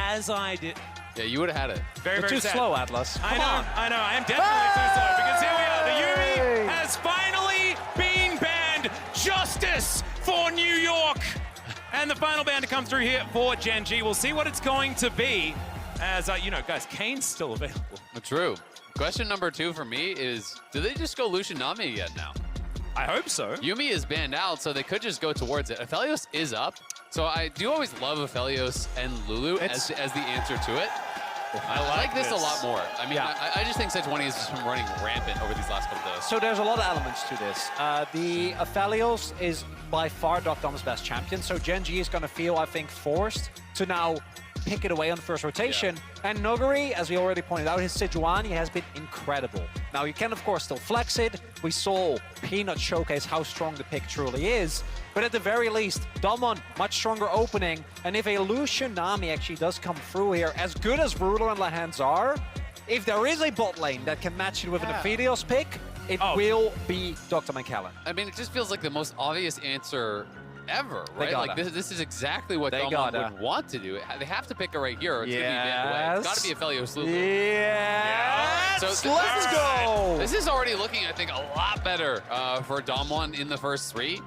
as I did. Yeah, you would have had it. Very, You're very too sad. slow, Atlas. I know. I am definitely too slow because here we are. The Yumi has finally been banned. Justice for New York. And the final ban to come through here for Gen G. We'll see what it's going to be. As, you know, guys, Kane's still available. True. Question number 2 for me is, do they just go Lucian Nami again now? I hope so. Yumi is banned out, so they could just go towards it. Aphelios is up, so I do always love Aphelios and Lulu as the answer to it. I like this a lot more. I mean, I just think Sejuani has just been running rampant over these last couple days. So there's a lot of elements to this. The Aphelios is by far Dr.'s best champion, so Gen G is going to feel, I think, forced to now pick it away on the first rotation. Yeah. And Noguri, as we already pointed out, his Sejuani has been incredible. Now, you can, of course, still flex it. We saw Peanut showcase how strong the pick truly is. But at the very least, Damwon, much stronger opening. And if a Lucian Nami actually does come through here, as good as Ruler and Lahans are, if there is a bot lane that can match it with an Aphelios pick, it will be Dr. McCallan. I mean, it just feels like the most obvious answer ever, right? Like this is exactly what Damwon would want to do. They have to pick it right here, or it's gonna be banned away. It's got to be Aphelios Lulu. Yes. So Let's go. This is already looking, I think, a lot better for Damwon in the first 3.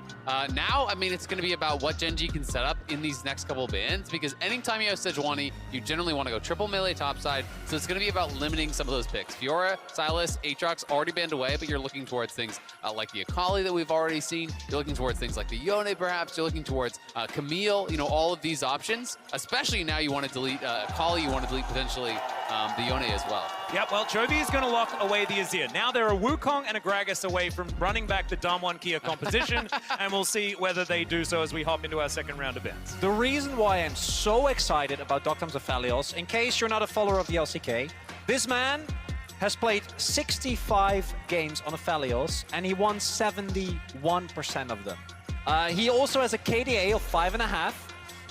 Now, I mean, it's going to be about what Gen G can set up in these next couple of bans, because anytime you have Sejuani, you generally want to go triple melee topside, so it's going to be about limiting some of those picks. Fiora, Sylas, Aatrox already banned away, but you're looking towards things like the Akali that we've already seen. You're looking towards things like the Yone, perhaps. You're looking towards Camille, you know, all of these options, especially now you want to delete Akali, you want to delete potentially the Yone as well. Yep, well, Chovy is going to lock away the Azir. Now there are Wukong and a Gragas away from running back the Damwon Kia composition, and we'll see whether they do so as we hop into our second round of bans. The reason why I'm so excited about Dr. Aphelios, in case you're not a follower of the LCK, this man has played 65 games on Aphelios, and he won 71% of them. He also has a KDA of 5.5.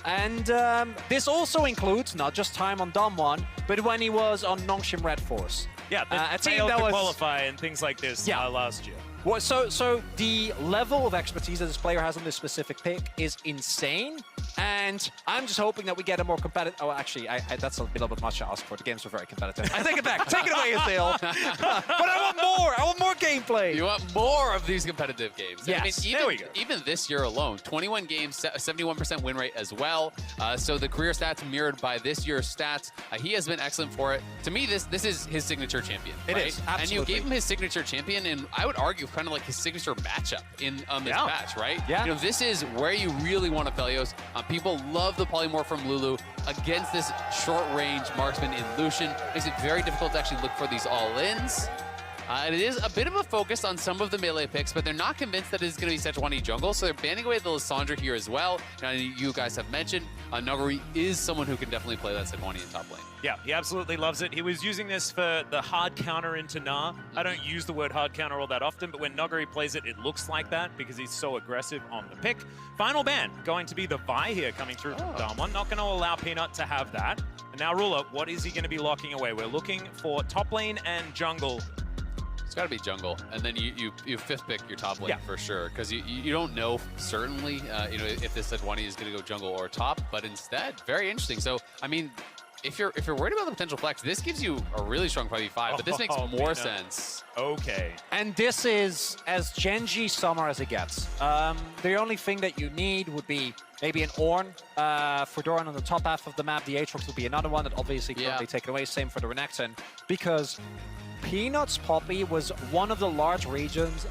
And this also includes not just time on Damwon, but when he was on Nongshim Red Force. Yeah, a team that was qualify and things like this last year. Well, so the level of expertise that this player has on this specific pick is insane. And I'm just hoping that we get a more competitive... Oh, actually, that's a little bit much to ask for. The games were very competitive. I take it back. Take it away, Azil. But I want more. I want more gameplay. You want more of these competitive games. Yes. I mean, there we go. Even this year alone, 21 games, 71% win rate as well. So the career stats mirrored by this year's stats. He has been excellent for it. To me, this is his signature champion. It right? is, absolutely. And you gave him his signature champion, and I would argue kind of like his signature matchup on this patch, right? Yeah. You know, this is where you really want Aphelios. People love the polymorph from Lulu against this short-range marksman in Lucian. Makes it very difficult to actually look for these all-ins. And it is a bit of a focus on some of the melee picks, but they're not convinced that it's going to be Sejuani jungle, so they're banning away the Lissandra here as well. Now, you guys have mentioned, Noguri is someone who can definitely play that Sejuani in top lane. Yeah, he absolutely loves it. He was using this for the hard counter into Gnar. I don't use the word hard counter all that often, but when Noguri plays it, it looks like that because he's so aggressive on the pick. Final ban, going to be the Vi here coming through from Damwon. Not going to allow Peanut to have that. And now Ruler, what is he going to be locking away? We're looking for top lane and jungle. It's got to be jungle, and then you fifth pick your top lane for sure, because you don't know certainly you know, if this Sejuani is going to go jungle or top, but instead, very interesting. So I mean, if you're worried about the potential flex, this gives you a really strong 5v5, but this makes more sense. Okay. And this is as Gen G summer as it gets. The only thing that you need would be maybe an Ornn for Doran on the top half of the map. The Aatrox would be another one that obviously can't be taken away. Same for the Renekton, because Peanut's Poppy was one of the large reasons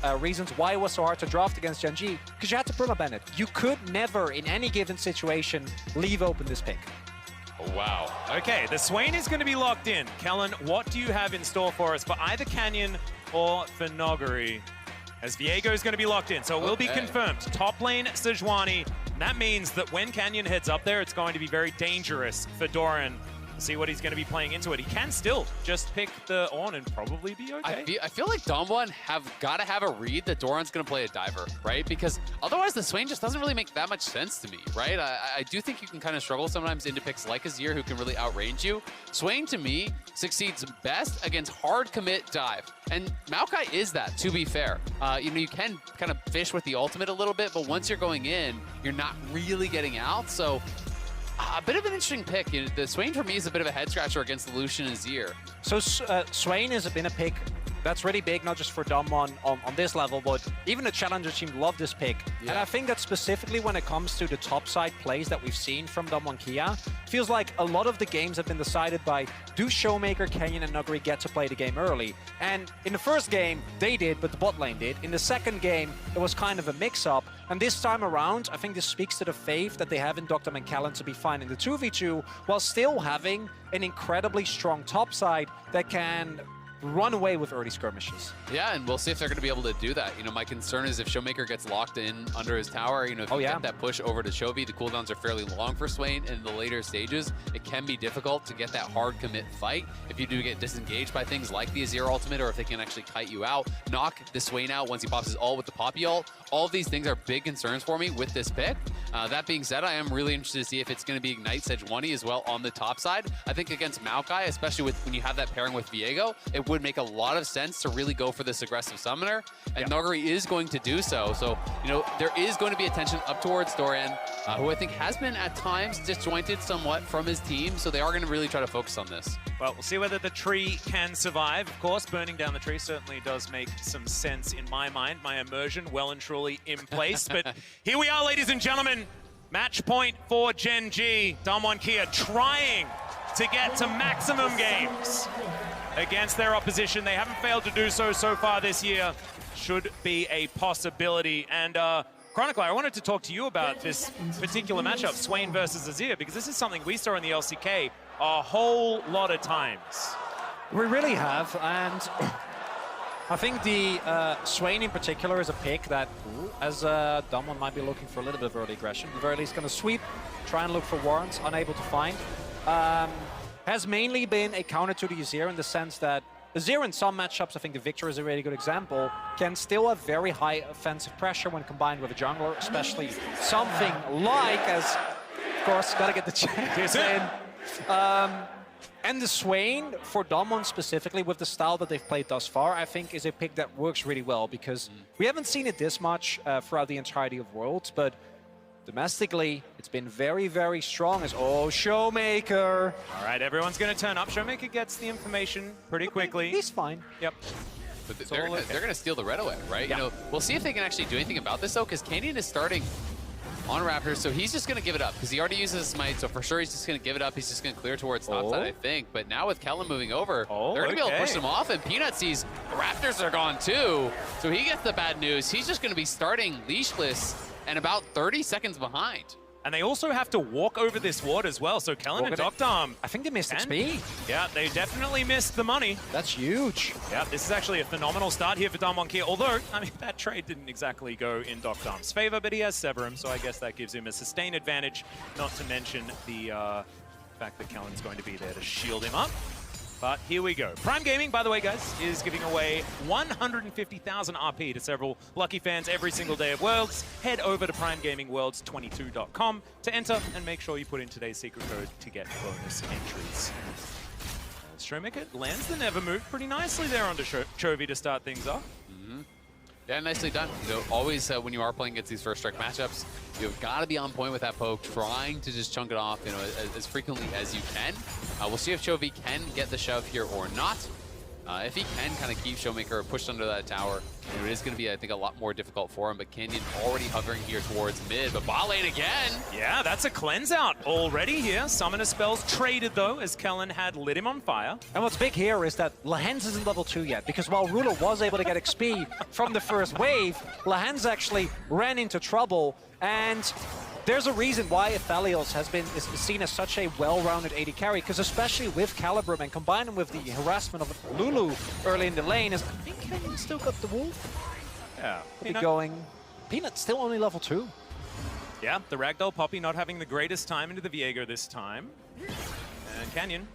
why it was so hard to draft against Gen G, because you had to permaban it. You could never, in any given situation, leave open this pick. Oh, wow. Okay, the Swain is going to be locked in. Kellen, what do you have in store for us for either Canyon or for Noguri? As Viego is going to be locked in, so it will be confirmed. Top lane, Sejuani. And that means that when Canyon heads up there, it's going to be very dangerous for Doran. See what he's going to be playing into it. He can still just pick the Ornn and probably be okay. I feel like Damwon have got to have a read that Doran's going to play a diver, right? Because otherwise the Swain just doesn't really make that much sense to me, right? I do think you can kind of struggle sometimes into picks like Azir who can really outrange you. Swain, to me, succeeds best against hard commit dive. And Maokai is that, to be fair. You know, you can kind of fish with the ultimate a little bit, but once you're going in, you're not really getting out. So A bit of an interesting pick. You know, the Swain for me is a bit of a head scratcher against the Lucian Azir. So Swain has been a pick that's really big, not just for Damwon on this level, but even the challenger team love this pick. Yeah. And I think that specifically when it comes to the top side plays that we've seen from Damwon Kia, feels like a lot of the games have been decided by, do Showmaker, Canyon, and Nuguri get to play the game early? And in the first game, they did, but the bot lane did. In the second game, it was kind of a mix-up. And this time around, I think this speaks to the faith that they have in Dr. and Callan to be fine in the 2v2, while still having an incredibly strong top side that can run away with early skirmishes. Yeah, and we'll see if they're going to be able to do that. You know, my concern is if Showmaker gets locked in under his tower, you know, if you get that push over to Chovy, the cooldowns are fairly long for Swain, and in the later stages, it can be difficult to get that hard commit fight. If you do get disengaged by things like the Azir ultimate, or if they can actually kite you out, knock the Swain out once he pops his ult with the Poppy ult, all of these things are big concerns for me with this pick. That being said, I am really interested to see if it's going to be Ignite Sejuani as well on the top side. I think against Maokai, especially when you have that pairing with Viego, it would make a lot of sense to really go for this aggressive summoner, and Nuguri is going to do so. So, you know, there is going to be attention up towards Dorian, who I think has been at times disjointed somewhat from his team, so they are going to really try to focus on this. Well, we'll see whether the tree can survive. Of course, burning down the tree certainly does make some sense in my mind. My immersion well and truly in place. But here we are, ladies and gentlemen. Match point for Gen G. Damwon Kia trying to get to maximum games against their opposition. They haven't failed to do so far this year. Should be a possibility. And Chronicler, I wanted to talk to you about this particular matchup, Swain versus Azir, because this is something we saw in the LCK a whole lot of times. We really have, and I think the Swain in particular is a pick that, as Damwon might be looking for a little bit of early aggression, at the very least going to sweep, try and look for warrants, unable to find. Has mainly been a counter to the Azir in the sense that Azir in some matchups, I think the Victor is a really good example, can still have very high offensive pressure when combined with a jungler, especially something like, as, of course, got to get the champions in. And the Swain, for Damwon specifically, with the style that they've played thus far, I think is a pick that works really well, because we haven't seen it this much throughout the entirety of Worlds, but domestically, it's been very, very strong as, oh, Showmaker. All right, everyone's going to turn up. Showmaker gets the information pretty quickly. He's fine. Yep. But they're going to steal the red away, right? Yeah. You know, we'll see if they can actually do anything about this, though, because Canyon is starting on Raptors, so he's just going to give it up, because he already uses his smite, so for sure he's just going to give it up. He's just going to clear towards top side, I think. But now with Kellen moving over, they're going to be able to push him off, and Peanut sees the Raptors are gone too, so he gets the bad news. He's just going to be starting leashless and about 30 seconds behind. And they also have to walk over this ward as well, so Kellen and Dr. I think they missed XP. Yeah, they definitely missed the money. That's huge. Yeah, this is actually a phenomenal start here for Damwon Kia, although, I mean, that trade didn't exactly go in Dr. Arm's favor, but he has Severum, so I guess that gives him a sustained advantage, not to mention the fact that Kellen's going to be there to shield him up. But here we go. Prime Gaming, by the way, guys, is giving away 150,000 RP to several lucky fans every single day of Worlds. Head over to primegamingworlds22.com to enter and make sure you put in today's secret code to get bonus entries. Showmaker lands the Never Move pretty nicely there onto Chovy to start things off. Yeah, nicely done. You know, always when you are playing against these first strike matchups, you've got to be on point with that poke, trying to just chunk it off, you know, as frequently as you can. We'll see if Chovy can get the shove here or not. If he can kind of keep Showmaker pushed under that tower, you know, it is going to be, I think, a lot more difficult for him. But Canyon already hovering here towards mid, but bot lane again. Yeah, that's a cleanse out already here. Summoner spells traded, though, as Kellen had lit him on fire. And what's big here is that Lehens isn't level 2 yet, because while Ruler was able to get XP from the first wave, Lehens actually ran into trouble, and there's a reason why Aphelios is seen as such a well-rounded AD carry, because especially with Calibrum and combining with the harassment of Lulu early in the lane, is I think Kenyon still got the wolf. Yeah. Could be going. Peanut's still only level 2. Yeah, the Ragdoll Poppy not having the greatest time into the Viego this time. And Canyon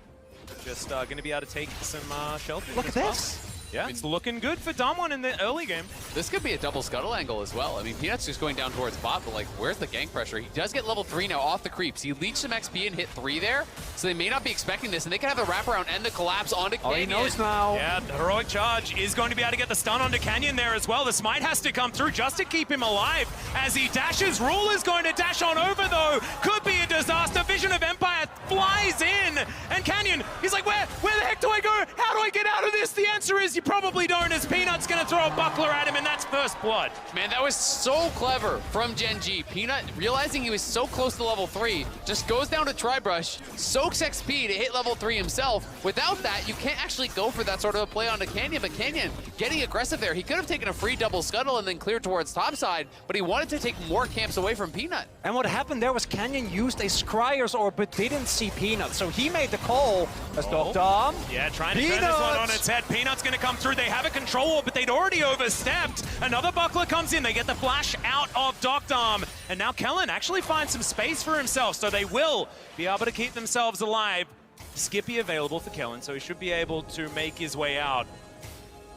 just going to be able to take some shelter. Look at this. Yeah, it's looking good for Damwon in the early game. This could be a double scuttle angle as well. I mean, Peanut's just going down towards bot, but like, where's the gank pressure? He does get level 3 now off the creeps. He leached some XP and hit 3 there, so they may not be expecting this, and they can have a wraparound and the collapse onto Canyon. Oh, he knows now. Yeah, the heroic charge is going to be able to get the stun onto Canyon there as well. The smite has to come through just to keep him alive as he dashes. Rule is going to dash on over, though. Could be a disaster. Vision of Empire flies in, and Canyon, he's like, where the heck do I go? How do I get out of this? The answer is you probably don't, as Peanut's gonna throw a buckler at him, and that's first blood. Man, that was so clever from Gen G. Peanut, realizing he was so close to level 3, just goes down to Tri-Brush, soaks XP to hit level 3 himself. Without that, you can't actually go for that sort of a play onto Canyon, but Canyon getting aggressive there. He could have taken a free double scuttle and then cleared towards topside, but he wanted to take more camps away from Peanut. And what happened there was Canyon used a Scryer's Orb, but didn't see Peanut, so he made the call as Dom. Yeah, trying to turn this one on its head. Peanut's gonna come through. They have a control orb, but they'd already overstepped. Another buckler comes in. They get the flash out of Dom, and now Kellen actually finds some space for himself, so they will be able to keep themselves alive. Skippy available for Kellen, so he should be able to make his way out.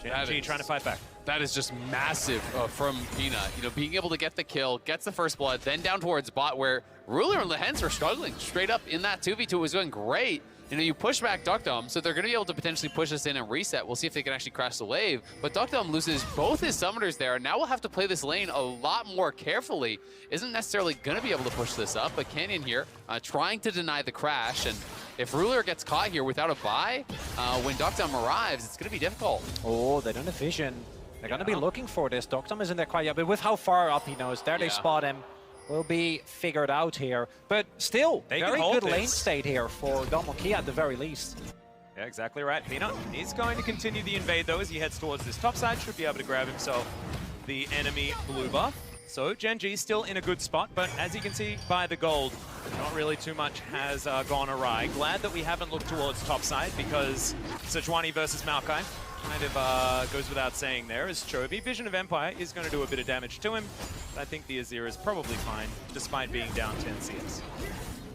Gen.G trying to fight back. That is just massive from Peanut. You know, being able to get the kill, gets the first blood, then down towards bot where Ruler and Lehens were struggling straight up in that 2v2. It was going great. You know, you push back Dum, so they're going to be able to potentially push us in and reset. We'll see if they can actually crash the wave. But Dum loses both his summoners there. Now we'll have to play this lane a lot more carefully. Isn't necessarily going to be able to push this up, but Canyon here trying to deny the crash. And if Ruler gets caught here without a buy, when Dum arrives, it's going to be difficult. Oh, they don't have vision. They're going to be looking for this. Dum isn't there quite yet, but with how far up he knows, there they spot him. Will be figured out here. But still, very good lane state here for Kia at the very least. Yeah, exactly right. Peanut is going to continue the invade, though, as he heads towards this top side. Should be able to grab himself the enemy blue buff. So Gen.G still in a good spot, but as you can see by the gold, not really too much has gone awry. Glad that we haven't looked towards top side, because Sejuani versus Maokai kind of goes without saying there, as Chovy. Vision of Empire is going to do a bit of damage to him, but I think the Azir is probably fine, despite being down 10 CS.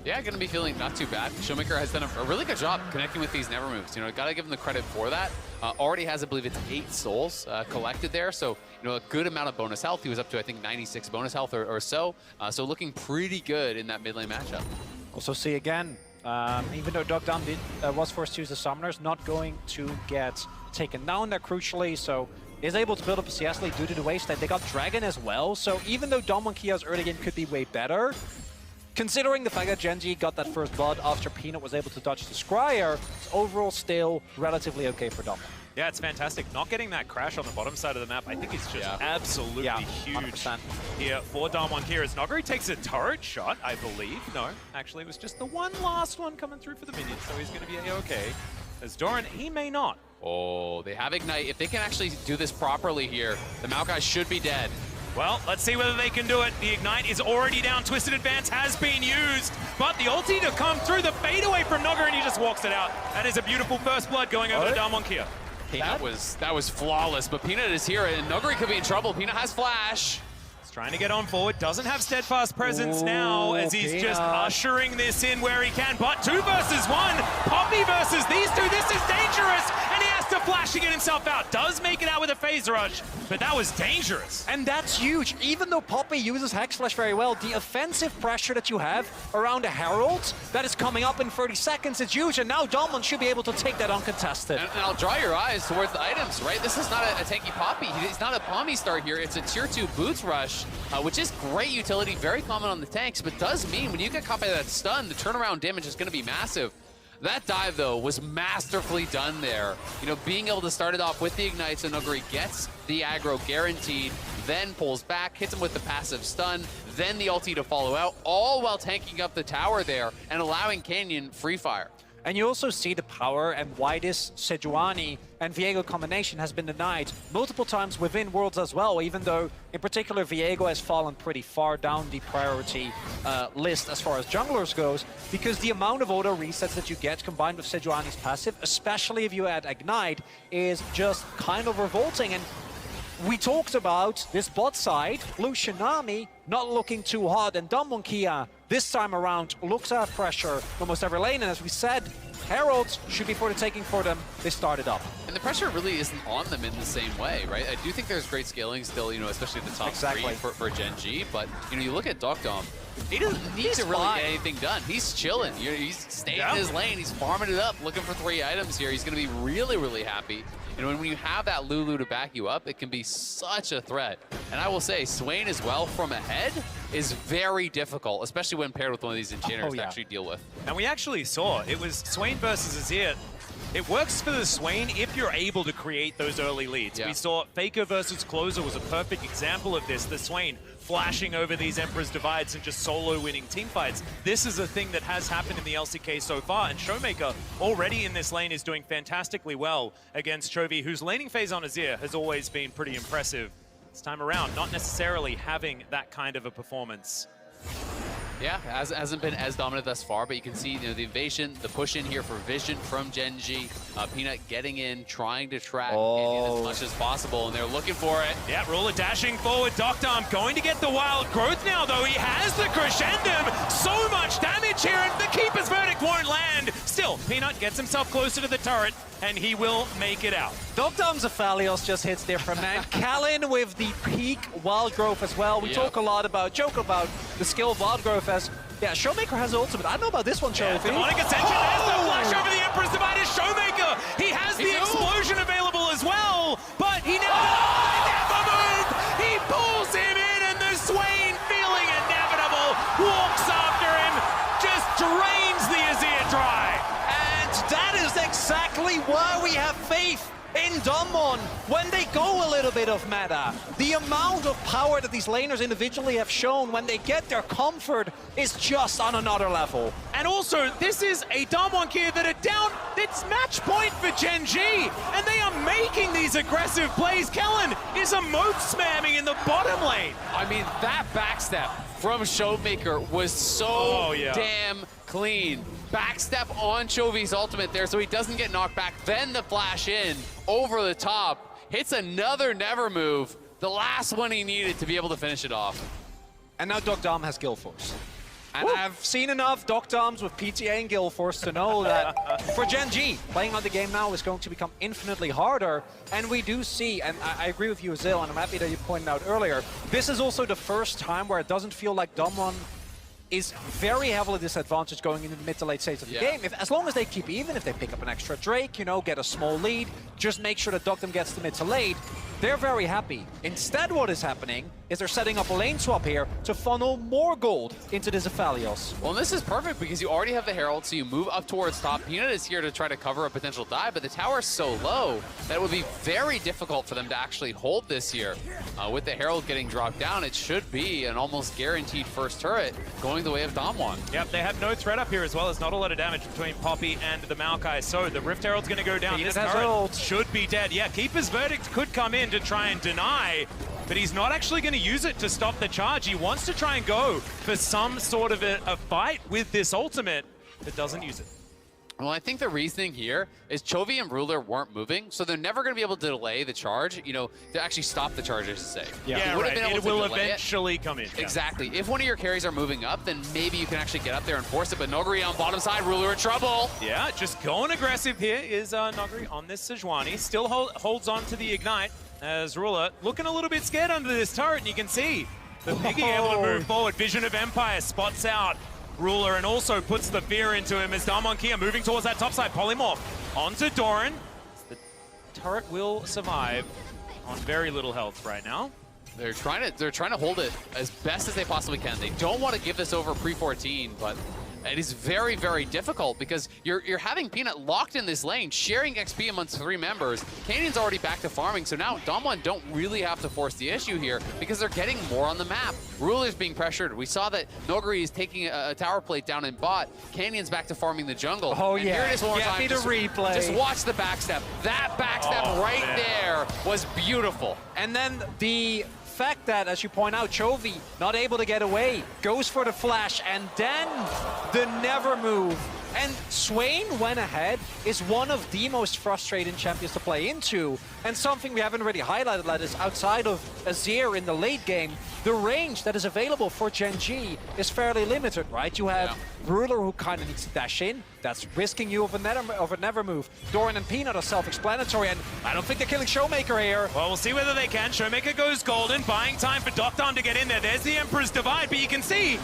Yeah, going to be feeling not too bad. Showmaker has done a really good job connecting with these never moves. You know, got to give him the credit for that. Already has, I believe it's 8 souls collected there, so you know, a good amount of bonus health. He was up to, I think, 96 bonus health or so. So looking pretty good in that mid lane matchup. Also see again, even though Dum was forced to use the summoners, not going to get taken down there crucially, so is able to build up a CS lead due to the wave state. They got Dragon as well, so even though Kia's early game could be way better, considering the fact that Gen.G got that first blood after Peanut was able to dodge the Scryer, it's overall still relatively okay for Dom. Yeah, it's fantastic. Not getting that crash on the bottom side of the map, I think it's just absolutely huge 100%. Here for Kia. As Noguri takes a turret shot, I believe. No, actually, it was just the one last one coming through for the minions, so he's going to be A-okay. As Doran, he may not. Oh, they have Ignite. If they can actually do this properly here, the Maokai should be dead. Well, let's see whether they can do it. The Ignite is already down. Twisted Advance has been used, but the ulti to come through, the fade away from Nogger, and he just walks it out. That is a beautiful first blood going over to Kia. That was flawless, but Peanut is here, and Noguri could be in trouble. Peanut has flash. He's trying to get on forward, doesn't have steadfast presence now, as he's just ushering this in where he can. But 2 versus 1, Poppy versus these two. This is dangerous, and he has to flash to get himself out. Does make it out with a phase rush, but that was dangerous. And that's huge. Even though Poppy uses Hex Flash very well, the offensive pressure that you have around a Herald that is coming up in 30 seconds is huge, and now Dolman should be able to take that uncontested. And I'll draw your eyes towards the items, right? This is not a tanky Poppy. He's not a Pommy start here. It's a tier 2 Boots Rush, which is great utility, very common on the tanks, but does mean when you get caught by that stun, the turnaround damage is going to be massive. That dive, though, was masterfully done there. You know, being able to start it off with the Ignite, so Noguri gets the aggro guaranteed, then pulls back, hits him with the passive stun, then the ulti to follow out, all while tanking up the tower there and allowing Canyon free fire. And you also see the power and why this Sejuani and Viego combination has been denied multiple times within Worlds as well, even though, in particular, Viego has fallen pretty far down the priority list as far as junglers goes, because the amount of auto resets that you get combined with Sejuani's passive, especially if you add Ignite, is just kind of revolting. And we talked about this bot side, Lucianami, not looking too hot, and Kia this time around looks at pressure almost every lane, and as we said, Heralds should be for the taking for them. They started up. And the pressure really isn't on them in the same way, right? I do think there's great scaling still, you know, especially at the top 3 for Gen.G, but, you know, you look at Dom, he doesn't need to really get anything done. He's chilling. He's staying in his lane. He's farming it up, looking for 3 items here. He's going to be really, really happy. You know, when you have that Lulu to back you up, it can be such a threat. And I will say, Swain as well from ahead is very difficult, especially when paired with one of these engineers to actually deal with. And we actually saw, it was Swain versus Azir. It works for the Swain if you're able to create those early leads. Yeah. We saw Faker versus Closer was a perfect example of this. The Swain flashing over these Emperor's Divides and just solo winning team fights. This is a thing that has happened in the LCK so far, and Showmaker already in this lane is doing fantastically well against Chovy, whose laning phase on Azir has always been pretty impressive. This time around, not necessarily having that kind of a performance. Yeah, hasn't been as dominant thus far, but you can see the invasion, the push in here for Vision from Genji. Peanut getting in, trying to track Canyon as much as possible, and they're looking for it. Yeah, Ruler dashing forward. Doctarm going to get the wild growth now, though. He has the crescendum. So much damage here, and the Keeper's Verdict won't land. Still, Peanut gets himself closer to the turret, and he will make it out. Doctarm's Aphelios just hits different, man. Kalin with the peak wild growth as well. We joke about the skill of wild growth as, yeah, Showmaker has ultimate. I don't know about this one, Chovy. Demonic Ascension, there's the flash over the Emperor's Divide is Showmaker. He has the explosion available as well, but he never moved. He pulls him in, and the Swain, feeling inevitable, walks after him, just drains the Azir dry. And that is exactly why we have faith in Damwon when they go a little bit of meta. The amount of power that these laners individually have shown when they get their comfort is just on another level. And also, this is a Damwon gear that are down. It's match point for Genji, and they are making these aggressive plays. Kellen is a moat spamming in the bottom lane. I mean, that backstep from Showmaker was so damn clean. Backstep on Chovy's ultimate there so he doesn't get knocked back. Then the flash in over the top. Hits another never move. The last one he needed to be able to finish it off. And now Doctarm has Guild Force. And I've seen enough Doctarms with PTA and Guild Force to know that for Genji, playing on the game now is going to become infinitely harder. And we do see, and I agree with you, Zil, and I'm happy that you pointed out earlier, this is also the first time where it doesn't feel like Damwon is very heavily disadvantaged going into the mid to late stage of the game. As long as they keep even, if they pick up an extra Drake, you know, get a small lead, just make sure that Doctarm gets to mid to late, they're very happy. Instead, what is happening is they're setting up a lane swap here to funnel more gold into this Aphelios. Well, this is perfect because you already have the Herald, so you move up towards top. Peanut is here to try to cover a potential dive, but the tower is so low that it would be very difficult for them to actually hold this here. With the Herald getting dropped down, it should be an almost guaranteed first turret going the way of Damwon. Yep, they have no threat up here as well as not a lot of damage between Poppy and the Maokai. So the Rift Herald's going to go down. This turret should be dead. Yeah, Keeper's Verdict could come in to try and deny, but he's not actually going to use it to stop the charge. He wants to try and go for some sort of a fight with this ultimate, but doesn't use it. Well, I think the reasoning here is Chovy and Ruler weren't moving, so they're never going to be able to delay the charge, you know, to actually stop the charge, I should say. Yeah, right. It will eventually come in. Exactly. If one of your carries are moving up, then maybe you can actually get up there and force it, but Noguri on bottom side, Ruler in trouble. Yeah, just going aggressive here is Noguri on this Sejuani. Still holds on to the Ignite as Ruler looking a little bit scared under this turret, and you can see the Piggy able to move forward. Vision of Empire spots out Ruler and also puts the fear into him as Damwon Kia moving towards that top side. Polymorph onto Doran. The turret will survive on very little health right now. They're trying to hold it as best as they possibly can. They don't want to give this over pre-14, but it is very, very difficult because you're having Peanut locked in this lane, sharing XP amongst 3 members. Canyon's already back to farming, so now Damwon don't really have to force the issue here because they're getting more on the map. Ruler's being pressured. We saw that Noguri is taking a tower plate down in bot. Canyon's back to farming the jungle. Oh, and yeah. Here it is one more time. Replay. Just watch the backstep. That backstep there was beautiful. And then the fact that, as you point out, Chovy not able to get away, goes for the flash, and then the never move. And Swain went ahead is one of the most frustrating champions to play into, and something we haven't really highlighted that is outside of Azir in the late game, the range that is available for Genji is fairly limited, right? You have Ruler who kind of needs to dash in, that's risking you of a never move. Doran and Peanut are self-explanatory, and I don't think they're killing Showmaker here. Well, we'll see whether they can. Showmaker goes golden, buying time for Doctarm to get in there. There's the Emperor's Divide, but you can see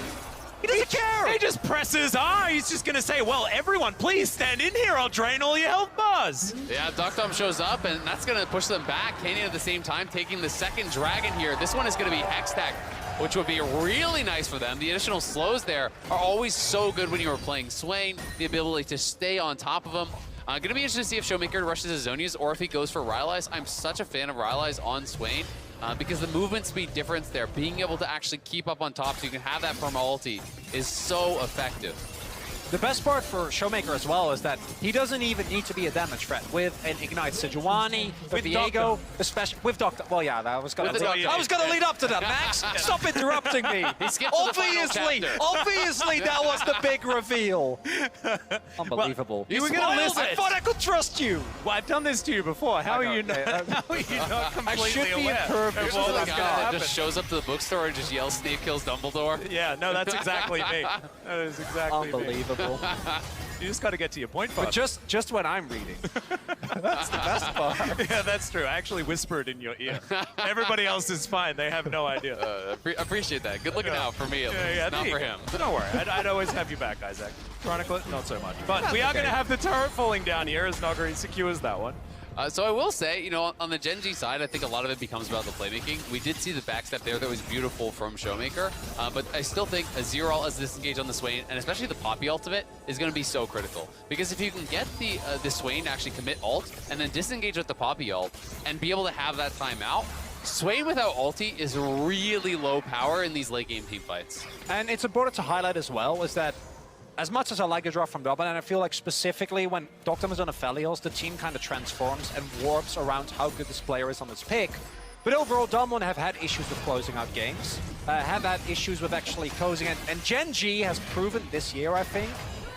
He doesn't care. He just presses R. He's just going to say, well, everyone, please stand in here. I'll drain all your health bars. Yeah, Dom shows up, and that's going to push them back. Canyon at the same time taking the second dragon here. This one is going to be Hextech, which would be really nice for them. The additional slows there are always so good when you are playing Swain, the ability to stay on top of them. Going to be interested to see if Showmaker rushes his Zonias or if he goes for Rylai's. I'm such a fan of Rylai's on Swain because the movement speed difference there, being able to actually keep up on top so you can have that perma ulti is so effective. The best part for Showmaker as well is that he doesn't even need to be a damage threat. With an Ignite Sejuani, with Viego, especially with Doctor. Well, yeah, I was gonna lead up to that. Max, stop interrupting me. Obviously, that was the big reveal. Unbelievable. You were gonna listen. I thought I could trust you. Well, I've done this to you before. How are you not completely I should be aware? impervious This is to the that guy guy. that just shows up to the bookstore and just yells Snape kills Dumbledore. Yeah, no, that's exactly me. That is exactly me. Unbelievable. You just got to get to your point, But Fox. just when I'm reading. That's the best part. Yeah, that's true. I actually whispered in your ear. Everybody else is fine. They have no idea. Appreciate that. Good looking out for me, at least. Yeah, Not for him. Don't worry. I'd always have you back, Isaac. Chronicle it, not so much. But we are going to have the turret falling down here as Noguri secures that one. So I will say, you know, on the Gen G side, I think a lot of it becomes about the playmaking. We did see the backstep there that was beautiful from Showmaker, but I still think a zero ult as disengage on the Swain, and especially the Poppy ultimate, is going to be so critical. Because if you can get the Swain to actually commit ult, and then disengage with the Poppy ult, and be able to have that timeout, Swain without ulti is really low power in these late game team fights. And it's important to highlight as well is that as much as I like the draw from Dobbin, and I feel like specifically when Doctum is on Aphelios, the team kind of transforms and warps around how good this player is on this pick. But overall, Domon have had issues with closing out games, have had issues with actually closing it. And Gen G has proven this year, I think,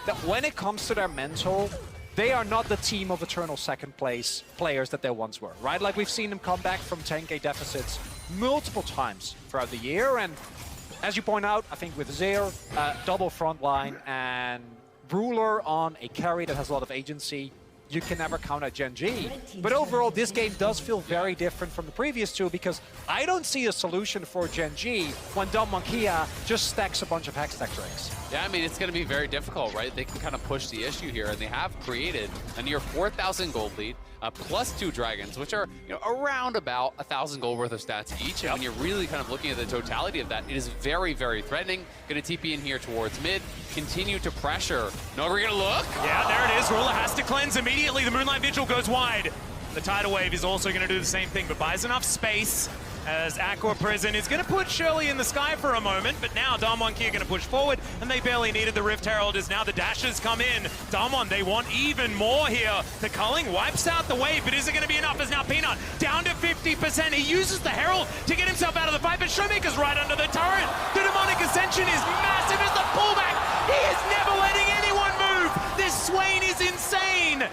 that when it comes to their mental, they are not the team of eternal second place players that they once were, right? Like we've seen them come back from 10k deficits multiple times throughout the year, and as you point out, I think with Zair, double front line, and Ruler on a carry that has a lot of agency, you can never count out Gen G. But overall, this game does feel very different from the previous two because I don't see a solution for Gen G when Dom Monkia just stacks a bunch of Hextech drakes. Yeah, I mean, it's going to be very difficult, right? They can kind of push the issue here, and they have created a near 4,000 gold lead, plus 2 dragons, which are around about 1,000 gold worth of stats each. And when you're really kind of looking at the totality of that, it is very threatening. Going to TP in here towards mid, continue to pressure. Noguri gonna look? Yeah, there it is. Ruler has to cleanse immediately. The Moonlight Vigil goes wide. The Tidal Wave is also going to do the same thing, but buys enough space as Aqua Prison is going to put Shirley in the sky for a moment, but now Damwon Kia going to push forward, and they barely needed the Rift Herald as now the dashes come in. Damwon, they want even more here. The culling wipes out the wave, but is it going to be enough as now Peanut down to 50%. He uses the Herald to get himself out of the fight, but Showmaker's right under the turret. The Demonic Ascension is massive as the pullback. He is never letting anyone move. This Swain is insane.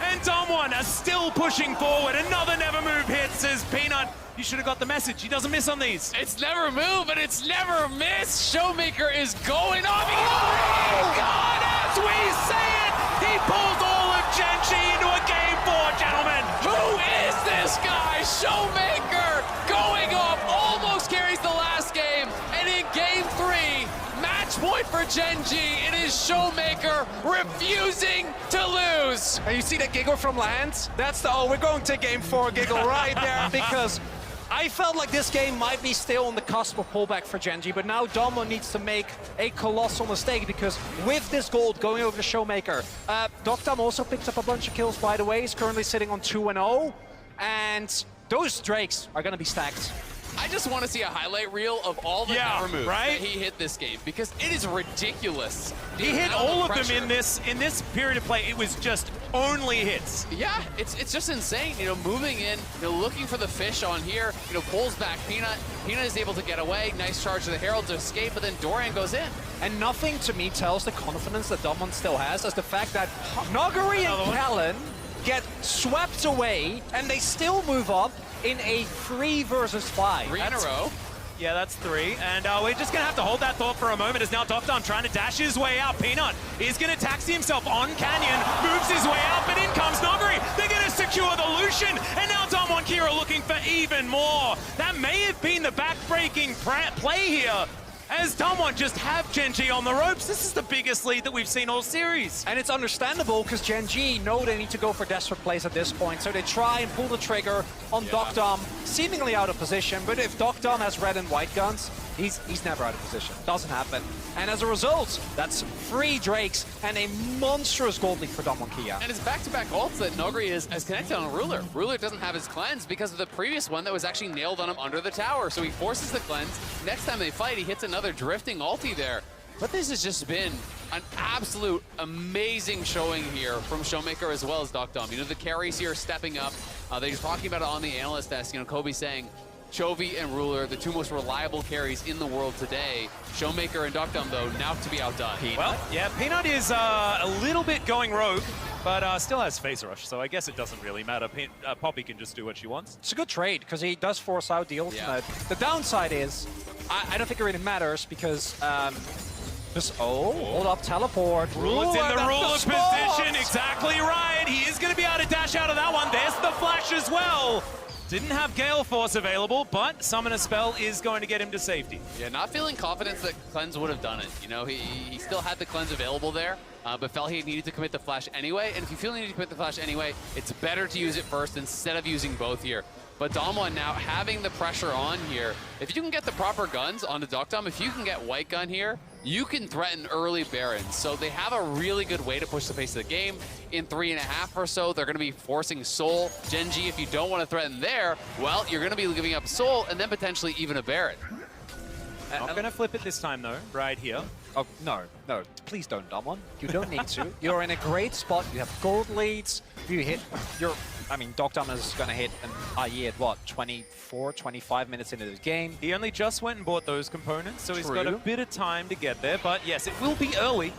And Damwon are still pushing forward. Another never move hits as Peanut. You should have got the message. He doesn't miss on these. It's never move, and it's never miss. Showmaker is going off. Oh God, as we say it, he pulls all of Gen G into a game 4, gentlemen. Who is this guy? Showmaker going off, almost carries the last game, and in game 3, match point for Gen G. It is Showmaker refusing to lose. And you see the giggle from Lance? That's the, oh, we're going to game 4 giggle right there because I felt like this game might be still on the cusp of pullback for Gen G, but now Domo needs to make a colossal mistake because with this gold going over to Showmaker, Doctam also picked up a bunch of kills, by the way. He's currently sitting on 2-0, and those Drakes are going to be stacked. I just want to see a highlight reel of all the never moves that he hit this game because it is ridiculous. He hit all of them in this period of play. It was just only hits. Yeah, it's just insane. Moving in, looking for the fish on here. Pulls back Peanut. Peanut is able to get away. Nice charge to the Herald to escape, but then Dorian goes in. And nothing to me tells the confidence that Domon still has as the fact that Noguri and Callan get swept away and they still move up in a 3 versus 5. 3 in a row. Yeah, that's 3. And we're just going to have to hold that thought for a moment as now Doctam trying to dash his way out. Peanut is going to taxi himself on Canyon, moves his way out, but in comes Noguri. They're going to secure the Lucian, and now Damwon Kia are looking for even more. That may have been the back-breaking play here as Damwon just have Gen G on the ropes. This is the biggest lead that we've seen all series. And it's understandable because Gen G know they need to go for desperate plays at this point, so they try and pull the trigger on Docdom, seemingly out of position. But if Docdom has red and white guns, he's never out of position. Doesn't happen. And as a result, that's 3 Drakes and a monstrous gold lead for Damwon Kia. And it's back-to-back ults that Nogri is connected on Ruler. Ruler doesn't have his cleanse because of the previous one that was actually nailed on him under the tower. So he forces the cleanse. Next time they fight, he hits another drifting ulti there. But this has just been an absolute amazing showing here from Showmaker as well as Docdom. You know, the carries here stepping up. They're just talking about it on the analyst desk. You know, Kobe saying, Chovy and Ruler, the 2 most reliable carries in the world today. Showmaker and Docdom, though, now to be outdone. Well, yeah, Peanut is a little bit going rogue, but still has Phase Rush, so I guess it doesn't really matter. Poppy can just do what she wants. It's a good trade because he does force out the ultimate. Yeah. The downside is, I don't think it really matters because hold up, teleport. Ruler's in the ruler spot. position, exactly right. He is going to be able to dash out of that one. There's the flash as well. Didn't have Gale Force available, but Summoner Spell is going to get him to safety. Yeah, not feeling confident that Cleanse would have done it. You know, he still had the Cleanse available there, but felt he needed to commit the flash anyway. And if you feel you need to commit the flash anyway, it's better to use it first instead of using both here. But Damwon now having the pressure on here, if you can get the proper guns onto Docdom, if you can get White Gun here, you can threaten early Barons. So they have a really good way to push the pace of the game. In 3.5 or so, they're going to be forcing Soul. Gen G, if you don't want to threaten there, well, you're going to be giving up Soul and then potentially even a Baron. Not going to flip it this time, though, right here. Oh, no. Please don't, Damwon. You don't need to. You're in a great spot. You have gold leads. If you hit, Docdom is going to hit an IE at what, 24, 25 minutes into the game? He only just went and bought those components, so he's got a True. bit of time to get there. But yes, it will be early.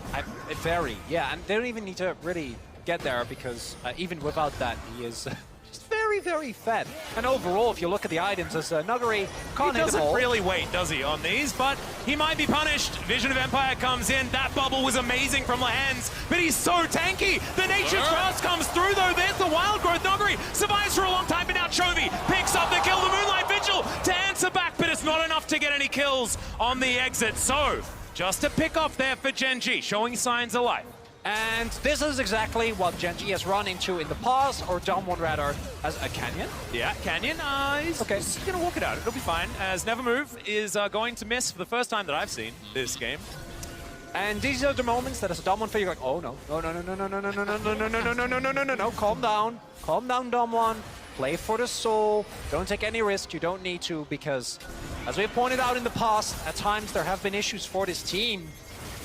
Yeah, and they don't even need to really get there because even without that, he is just very, very fed. And overall, if you look at the items, as Nuggery can't He hit them all. doesn't really wait, does he, on these? But he might be punished. Vision of Empire comes in. That bubble was amazing from Lahens, but he's so tanky. The Nature's Grasp comes through, though. There's the Wild Growth. Nuggery survives for a long time, but now Chovy picks up the kill. The Moonlight Vigil to answer back, but it's not enough to get any kills on the exit. So, just a pick off there for Gen G, showing signs of life. And this is exactly what Gen G has run into in the past, or Damwon rather, as a Canyon. Yeah, Canyon, he's going to walk it out. It'll be fine, as Nevermove is going to miss for the first time that I've seen this game. And these are the moments that as a Damwon fan, you're like, oh no, no, calm down, Damwon, play for the soul, don't take any risk, you don't need to, because as we have pointed out in the past, at times there have been issues for this team.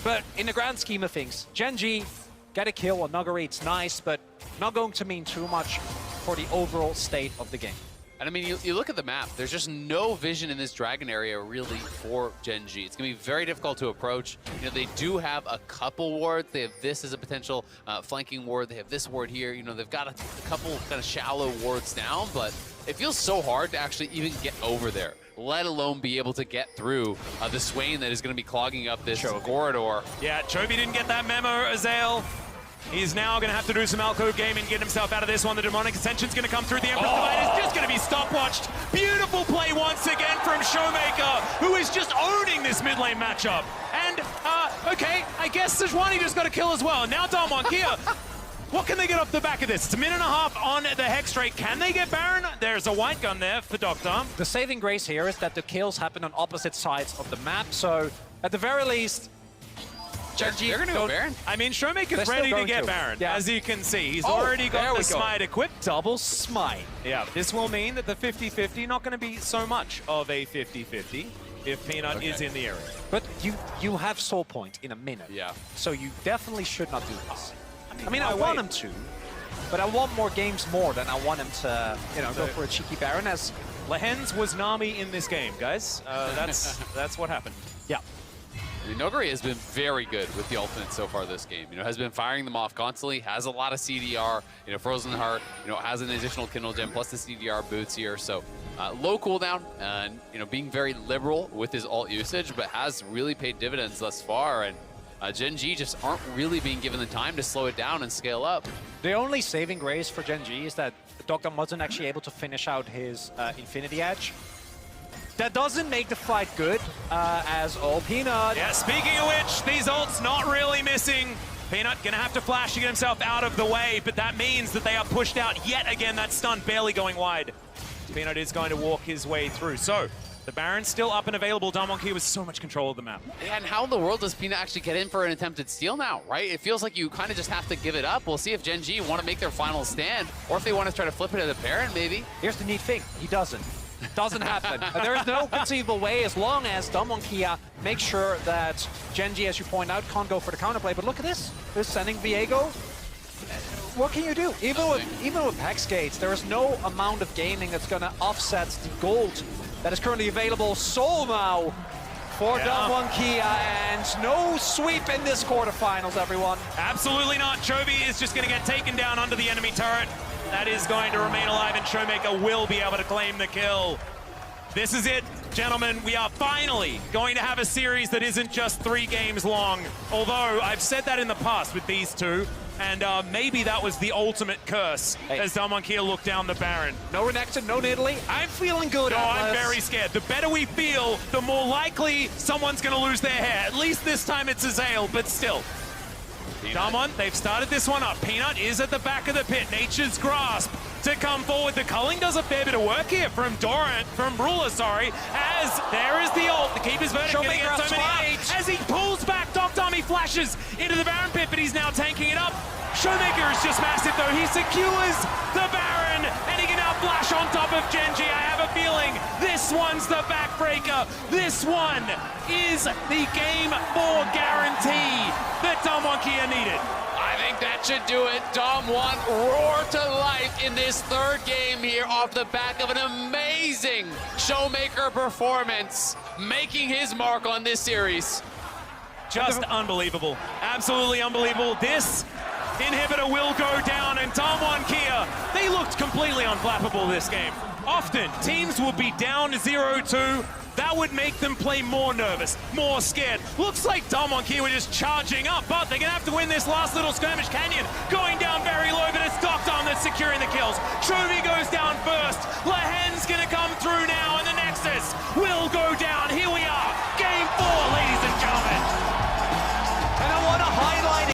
But in the grand scheme of things, Gen G, get a kill on Nuggery, it's nice, but not going to mean too much for the overall state of the game. And I mean, you look at the map, there's just no vision in this Dragon area really for Gen G. It's going to be very difficult to approach. You know, they do have a couple wards. They have this as a potential flanking ward. They have this ward here. You know, they've got a couple kind of shallow wards down, but it feels so hard to actually even get over there, let alone be able to get through the Swain that is going to be clogging up this corridor. Yeah, Chovy didn't get that memo, Azael. He's now going to have to do some alcove gaming and get himself out of this one. The Demonic Ascension's going to come through. The Emperor's Divide is just going to be stopwatched. Beautiful play once again from Showmaker, who is just owning this mid lane matchup. And, okay, I guess Sejuani just got a kill as well. Now Damwon Kia. What can they get off the back of this? It's a minute and a half on the Hex Drake. Can they get Baron? There's a white gun there for Docdom. The saving grace here is that the kills happen on opposite sides of the map, so at the very least, They're going to go Baron. I mean, Showmaker's ready to get Baron, as you can see. He's already got the smite equipped. Double smite. Yeah, this will mean that the 50-50, not going to be so much of a 50-50 if Peanut is in the area. But you have Soul Point in a minute. Yeah. So you definitely should not do this. I mean, I want him to, but I want more games more than I want him to, go for a cheeky Baron as... Lahens was Nami in this game, guys. That's what happened. Yeah. I mean, Nogri has been very good with the ultimate so far this game. You know, has been firing them off constantly, has a lot of CDR, Frozen Heart, has an additional Kindle Gem plus the CDR boots here. So low cooldown and, being very liberal with his ult usage, but has really paid dividends thus far. And Gen G just aren't really being given the time to slow it down and scale up. The only saving grace for Gen G is that Docdom wasn't actually able to finish out his Infinity Edge. That doesn't make the fight good, as Peanut. Yeah, speaking of which, these ults not really missing. Peanut gonna have to flash to get himself out of the way, but that means that they are pushed out yet again. That stun barely going wide. Peanut is going to walk his way through. So, the Baron's still up and available. Damwon with so much control of the map. Yeah, and how in the world does Peanut actually get in for an attempted steal now, right? It feels like you kind of just have to give it up. We'll see if Gen G want to make their final stand, or if they want to try to flip it to the Baron, maybe. Here's the neat thing, he doesn't. Doesn't happen. There is no conceivable way, as long as Damwon makes sure that Gen G, as you point out, can't go for the counterplay. But look at this. They're sending Viego. What can you do? Even with Hex Gates, there is no amount of gaming that's going to offset the gold that is currently available. Soul now for Damwon, and no sweep in this quarterfinals, everyone. Absolutely not. Chovy is just going to get taken down under the enemy turret. That is going to remain alive, and Showmaker will be able to claim the kill. This is it, gentlemen. We are finally going to have a series that isn't just 3 games long. Although, I've said that in the past with these two, and maybe that was the ultimate curse as Damwon looked down the Baron. No Renekton, no Nidalee. I'm feeling good, No, Atlas. I'm very scared. The better we feel, the more likely someone's going to lose their hair. At least this time it's Azael, but still. Damwon, they've started this one up. Peanut is at the back of the pit. Nature's Grasp to come forward. The culling does a fair bit of work here from Ruler, as there is the ult. The Keeper's Verdict going to get so many up. As he pulls back, Dr. flashes into the Baron pit, but he's now tanking it up. Showmaker is just massive, though. He secures the Baron, and he can now flash on top of Gen G. I have a feeling this one's the backbreaker. This one is the Game 4 guarantee that Damwon needed. I think that should do it. Damwon roar to life in this 3rd game here off the back of an amazing Showmaker performance, making his mark on this series. Just unbelievable. Absolutely unbelievable. This inhibitor will go down, and Damwon, they looked completely unflappable this game. Often, teams will be down 0-2. That would make them play more nervous, more scared. Looks like Damwon were just charging up, but they're going to have to win this last little skirmish. Canyon going down very low, but it's Dr. that's securing the kills. Chovy goes down first. Lahen's going to come through now, and the Nexus will go down.